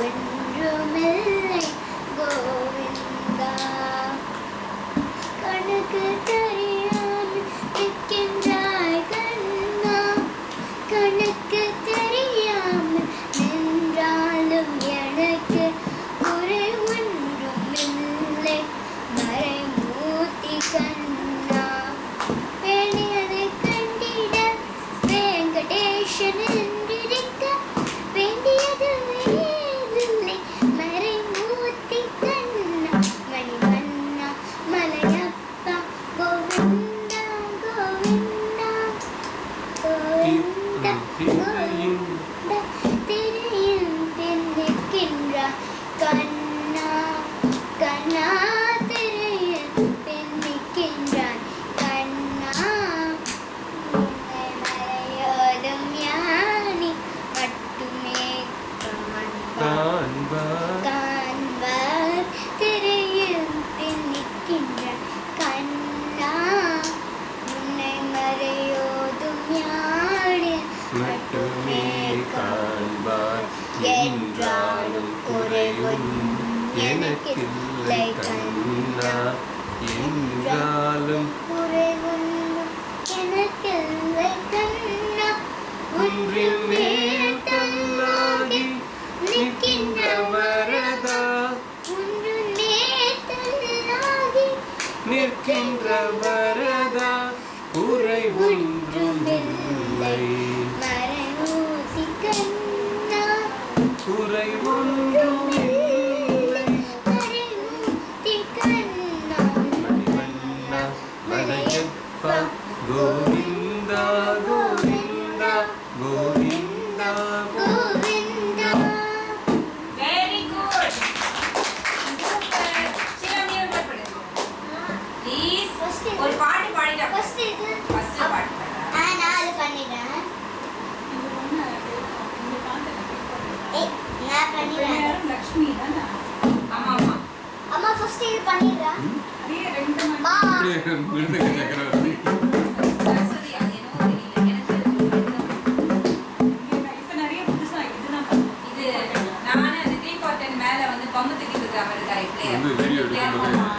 ஒன்றுமில்லை கோவிந்தா. கணக்கு தெரியாமல் நிற்கின்றாய் கண்ணா, கணக்கு தெரியாமல் நின்றாலும் எனக்கு குறை ஒன்றுமில்லை மறைமூர்த்தி கண்ணா. வேண்டியதை கண்டிட வெங்கடேசன் என்றிருக்க வேண்டியது ஏதில்லை மறைமூர்த்தி கண்ணா. மணிவண்ணா மலையப்பா கோவிந்தா கோவிந்தா கோவிந்தா கோவிந்தா. திரையில் நிற்கின்றாய் கண்ணா கண்ணா, திரையில் நிற்கின்றாய் கண்ணா. உன்னை மறையோதும் ஞானி மட்டுமே காண்பார். திரையில் நிற்கின்றாய் கண்ணா, உன்னை மறையோதும் ஞானி மட்டுமே காண்பார். என்றாலும் குறைவும் எனக்கில்லை கண்ணா, என்றாலும் குறைவும் எனக்கில்லை கண்ணா. ஒன்றின் மேல் தள்ளாகி நிற்கின்ற வரதா, ஒன்றின் மேல் தள்ளாகி நிற்கின்ற வரதா. குறை ஒன்றுமில்லை மறைமூர்த்தி கண்ணா, குறை ஒன்றுமில்லை மறைமூர்த்தி கண்ணா. மணிவண்ணா Malayappa Govinda Govinda Govinda Govinda. Very good, super. சிவமி ஒரு பாட்டு பாடு ப்ளீஸ். ஒரு பாட்டு பாடிடா. ஃபர்ஸ்ட் இது ஃபர்ஸ்ட் பாட்டு பாடு. நான் அது பண்ணிட்டேன். நான் பண்ணிடுறேன். லக்ஷ்மி தானா? ஆமா ஆமா. அம்மா ஃபர்ஸ்ட் இது பண்ணிடுறேன். அதே ரெண்டு பா சக்கரவர்த்தி சரஸ்வதி அது என்னவோ தெரியல எனக்கு இப்ப நிறைய புதுசா இதுதான் பண்ணணும். இது நானே அந்த 3/4 மேல வந்து பம்பு தூக்கிட்டு இருக்காம இருக்காரு வந்து வீடியோ பிளேயர் எடுக்கும்போது